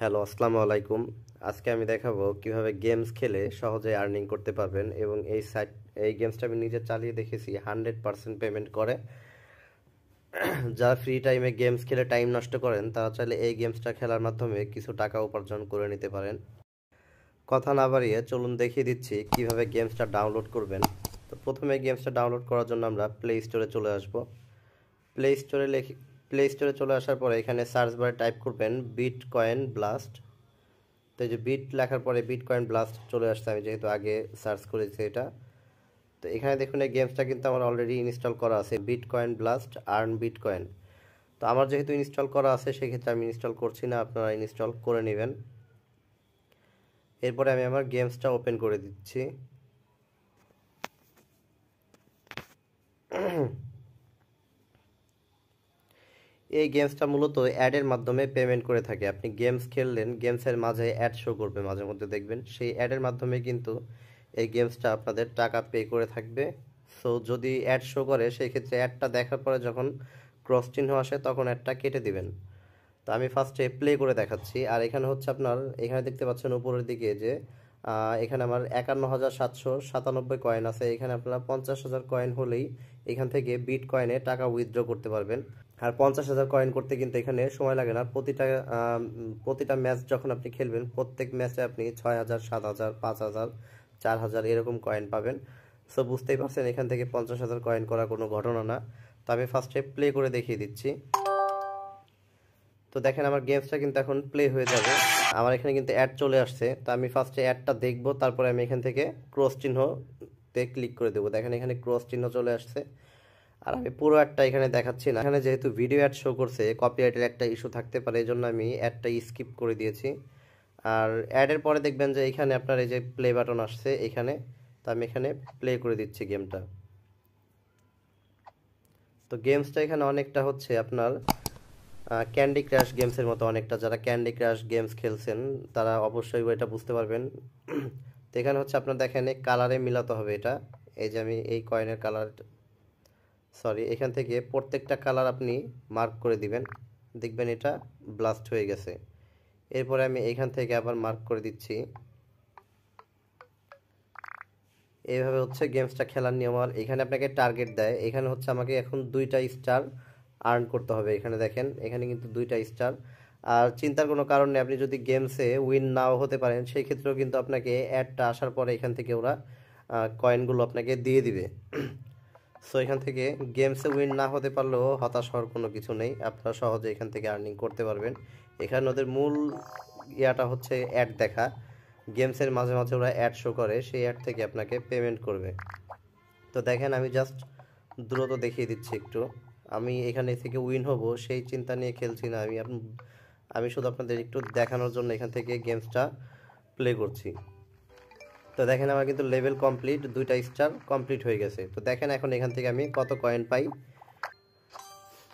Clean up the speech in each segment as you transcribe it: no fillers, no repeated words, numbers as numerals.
Hello, আসসালামু আলাইকুম। আজকে আমি দেখাবো কিভাবে গেমস খেলে সহজে আর্নিং করতে পারবেন এবং এই গেমসটা আমি নিজে চালিয়ে দেখেছি 100% পেমেন্ট করে। যারা ফ্রি টাইমে গেমস খেলে টাইম নষ্ট করেন তারা চাইলে এই গেমসটা খেলার মাধ্যমে কিছু টাকা উপার্জন করে নিতে পারেন। কথা না বাড়িয়ে চলুন দেখিয়ে দিচ্ছি কিভাবে গেমসটা ডাউনলোড করবেন। তো প্রথমে গেমসটা ডাউনলোড করার জন্য আমরা প্লে স্টোরে চলে আসব। প্লে স্টোরে প্লে স্টোরে চলে আসার পরে এখানে সার্চ বারে টাইপ করবেন বিটকয়েন ব্লাস্ট। তো এই যে বিট লেখার পরে বিটকয়েন ব্লাস্ট চলে আসছে, আমি যেহেতু আগে সার্চ করেছি এটা। তো এখানে দেখুন এই গেমসটা কিন্তু আমার অলরেডি ইনস্টল করা আছে, বিটকয়েন ব্লাস্ট আর্ন বিটকয়েন। তো আমার যেহেতু ইনস্টল করা আছে সেক্ষেত্রে আমি ইনস্টল করছি না, আপনারা ইনস্টল করে নেবেন। এরপরে আমি আমার গেমসটা ওপেন করে দিচ্ছি। এই গেমসটা মূলত অ্যাডের মাধ্যমে পেমেন্ট করে থাকে। আপনি গেমস খেললেন, গেমসের মাঝে অ্যাড শো করবে মাঝে মধ্যে দেখবেন, সেই অ্যাডের মাধ্যমে কিন্তু এই গেমসটা আপনাদের টাকা পে করে থাকবে। সো যদি অ্যাড শো করে সেই ক্ষেত্রে অ্যাডটা দেখার পরে যখন ক্রস চিহ্ন আসে তখন অ্যাডটা কেটে দিবেন। তো আমি ফার্স্টে প্লে করে দেখাচ্ছি। আর এখানে হচ্ছে আপনার এখানে দেখতে পাচ্ছেন উপরের দিকে যে এখানে আমার 51,797 কয়েন আছে। এখানে আপনারা 50,000 কয়েন হলেই এখান থেকে বিট কয়েনে টাকা উইথড্র করতে পারবেন। আর 50,000 কয়েন করতে কিন্তু এখানে সময় লাগে না। প্রতিটা ম্যাচ যখন আপনি খেলবেন প্রত্যেক ম্যাচে আপনি 6,000, 7,000, 5,000, 4,000 এরকম কয়েন পাবেন। সো বুঝতেই পারছেন এখান থেকে 50,000 কয়েন করা কোনো ঘটনা না। তো আমি ফার্স্টে প্লে করে দেখিয়ে দিচ্ছি। তো দেখেন আমার গেমসটা কিন্তু এখন প্লে হয়ে যাবে। আমার এখানে কিন্তু অ্যাড চলে আসছে। তো আমি ফার্স্টে অ্যাডটা দেখব, তারপরে আমি এখান থেকে ক্রস চিহ্নতে ক্লিক করে দেবো। দেখেন এখানে ক্রস চিহ্ন চলে আসছে। আর আমি পুরো অ্যাডটা এখানে দেখাচ্ছি না, এখানে যেহেতু ভিডিও অ্যাড শো করছে কপিরাইটের একটা ইস্যু থাকতে পারে, এই জন্য আমি অ্যাডটা স্কিপ করে দিয়েছি। আর অ্যাডের পরে দেখবেন যে এখানে আপনার এই যে প্লে বাটন আসছে এখানে, তো আমি এখানে প্লে করে দিচ্ছি গেমটা। তো গেমসটা এখানে অনেকটা হচ্ছে আপনার ক্যান্ডি ক্রাশ গেমসের মতো অনেকটা। যারা ক্যান্ডি ক্রাশ গেমস খেলছেন তারা অবশ্যই এটা বুঝতে পারবেন। তো এখানে হচ্ছে আপনার দেখেন কালারে মিলাতে হবে এটা। এই যে আমি এই কয়েনের কালার, সরি, এখান থেকে প্রত্যেকটা কালার আপনি মার্ক করে দিবেন, দেখবেন এটা ব্লাস্ট হয়ে গেছে। এরপরে আমি এখান থেকে আবার মার্ক করে দিচ্ছি। এইভাবে হচ্ছে গেমসটা খেলার নিয়ম। আর এখানে আপনাকে টার্গেট দেয়, এখানে হচ্ছে আমাকে এখন 2টা স্টার আর্ন করতে হবে। এখানে দেখেন এখানে কিন্তু 2টা স্টার। আর চিন্তার কোনো কারণ নেই, আপনি যদি গেমসে উইন নাও হতে পারেন সেই ক্ষেত্রেও কিন্তু আপনাকে অ্যাডটা আসার পরে এখান থেকে ওরা কয়েনগুলো আপনাকে দিয়ে দিবে। সো এখান থেকে গেমসে উইন না হতে পারলেও হতাশ হওয়ার কোনো কিছু নেই, আপনারা সহজে এখান থেকে আর্নিং করতে পারবেন। এখানে ওদের মূল ইয়াটা হচ্ছে অ্যাড দেখা। গেমসের মাঝে মাঝে ওরা অ্যাড শো করে, সেই অ্যাড থেকে আপনাকে পেমেন্ট করবে। তো দেখেন আমি জাস্ট দ্রুত দেখিয়ে দিচ্ছি একটু। আমি এখানে থেকে উইন হব সেই চিন্তা নিয়ে খেলছি না, আমি শুধু আপনাদের একটু দেখানোর জন্য এখান থেকে গেমসটা প্লে করছি। তো দেখেন আমার কিন্তু লেভেল কমপ্লিট, 2টা স্টার কমপ্লিট হয়ে গেছে। তো দেখেন এখন এখান থেকে আমি কত কয়েন পাই।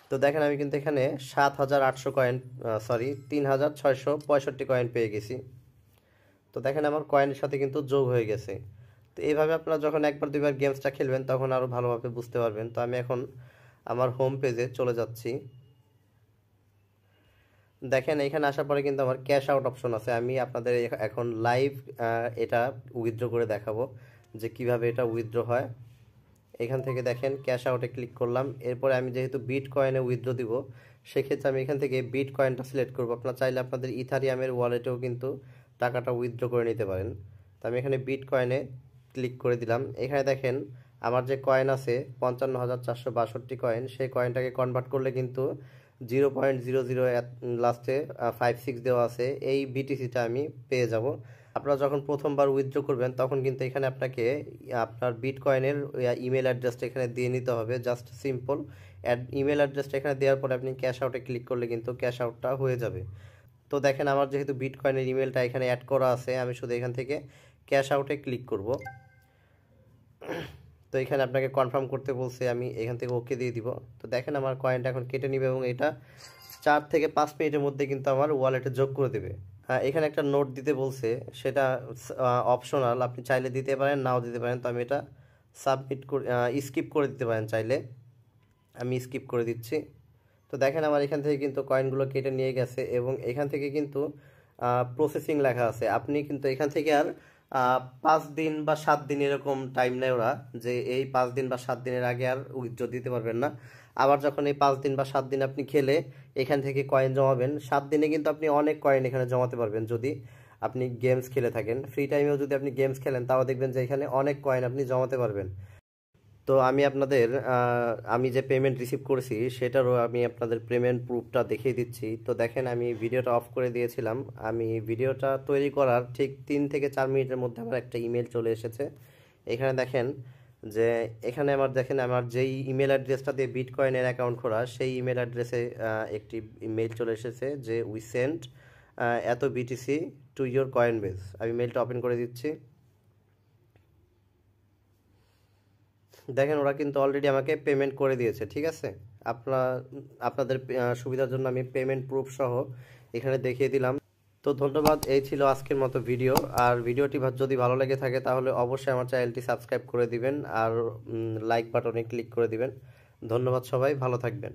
তো দেখেন আমি কিন্তু এখানে 7,800 কয়েন, সরি 3,665 কয়েন পেয়ে গেছি। তো দেখেন আমার কয়েনের সাথে কিন্তু যোগ হয়ে গেছে। তো এইভাবে আপনারা যখন একবার দুইবার গেমসটা খেলবেন তখন আরও ভালোভাবে বুঝতে পারবেন। তো আমি এখন আমার হোম পেজে চলে যাচ্ছি। দেখেন এখানে আসার পরে কিন্তু আমার ক্যাশ আউট অপশন আছে। আমি আপনাদের এখন লাইভ এটা উইথড্র করে দেখাবো যে কিভাবে এটা উইথড্র হয়। এখান থেকে দেখেন ক্যাশ আউটে ক্লিক করলাম। এরপরে আমি যেহেতু বিট কয়েনে উইথড্র দিব সেক্ষেত্রে আমি এখান থেকে বিট কয়েনটা সিলেক্ট করবো। আপনারা চাইলে আপনাদের ইথারিয়ামের ওয়ালেটেও কিন্তু টাকাটা উইথড্র করে নিতে পারেন। তো আমি এখানে বিট কয়েনে ক্লিক করে দিলাম। এখানে দেখেন আমার যে কয়েন আছে 55,462 কয়েন, সেই কয়েনটাকে কনভার্ট করলে কিন্তু 0.00 লাস্টে 56 দেওয়া আছে, এই বিটিসিটা আমি পেয়ে যাব। আপনারা যখন প্রথমবার উইথড্র করবেন তখন কিন্তু এখানে আপনাকে আপনার বিটকয়েনের ইমেল অ্যাড্রেসটা এখানে দিয়ে নিতে হবে, জাস্ট সিম্পল ইমেল অ্যাড্রেসটা এখানে দেওয়ার পরে আপনি ক্যাশ আউটে ক্লিক করলে কিন্তু ক্যাশ আউটটা হয়ে যাবে। তো দেখেন আমার যেহেতু বিটকয়েনের ইমেলটা এখানে অ্যাড করা আছে, আমি শুধু এখান থেকে ক্যাশ আউটে ক্লিক করব। তো এখানে আপনাকে কনফার্ম করতে বলছে, আমি এখান থেকে ওকে দিয়ে দিব। তো দেখেন আমার কয়েনটা এখন কেটে নিবে এবং এটা 4 থেকে 5 মিনিটের মধ্যে কিন্তু আমার ওয়ালেটে যোগ করে দেবে। হ্যাঁ, এখানে একটা নোট দিতে বলছে, সেটা অপশনাল, আপনি চাইলে দিতে পারেন নাও দিতে পারেন। তো আমি এটা স্কিপ করে দিতে পারেন চাইলে, আমি স্কিপ করে দিচ্ছি। তো দেখেন আমার এখান থেকে কিন্তু কয়েনগুলো কেটে নিয়ে গেছে এবং এখান থেকে কিন্তু প্রসেসিং লেখা আছে। আপনি কিন্তু এখান থেকে আর 5 দিন বা 7 দিন এরকম টাইম নেয় ওরা, যে এই 5 দিন বা 7 দিনের আগে আর উইথড্র দিতে পারবেন না। আবার যখন এই 5 দিন বা 7 দিন আপনি খেলে এখান থেকে কয়েন জমাবেন, 7 দিনে কিন্তু আপনি অনেক কয়েন এখানে জমাতে পারবেন যদি আপনি গেমস খেলে থাকেন। ফ্রি টাইমেও যদি আপনি গেমস খেলেন তাও দেখবেন যে এখানে অনেক কয়েন আপনি জমাতে পারবেন। তো আমি আপনাদের আমি যে পেমেন্ট রিসিভ করেছি সেটারও আমি আপনাদের পেমেন্ট প্রুফটা দেখিয়ে দিচ্ছি। তো দেখেন, আমি ভিডিওটা অফ করে দিয়েছিলাম। আমি ভিডিওটা তৈরি করার ঠিক 3 থেকে 4 মিনিটের মধ্যে আমার একটা ইমেল চলে এসেছে। এখানে দেখেন যে এখানে আমার দেখেন আমার যেই ইমেল অ্যাড্রেসটা দিয়ে বিটকয়েনের অ্যাকাউন্ট খোলা সেই ইমেল অ্যাড্রেসে একটি মেল চলে এসেছে যে উই সেন্ট এত BTC to your coin base. আমি মেলটা ওপেন করে দিচ্ছি। দেখেন ওরা কিন্তু অলরেডি আমাকে পেমেন্ট করে দিয়েছে, ঠিক আছে। আপনার আপনাদের সুবিধার জন্য আমি পেমেন্ট প্রুফ সহ এখানে দেখিয়ে দিলাম। তো ধন্যবাদ, এই ছিল আজকের মতো ভিডিও। আর ভিডিওটি যদি ভালো লেগে থাকে তাহলে অবশ্যই আমার চ্যানেলটি সাবস্ক্রাইব করে দিবেন আর লাইক বাটনে ক্লিক করে দিবেন। ধন্যবাদ, সবাই ভালো থাকবেন।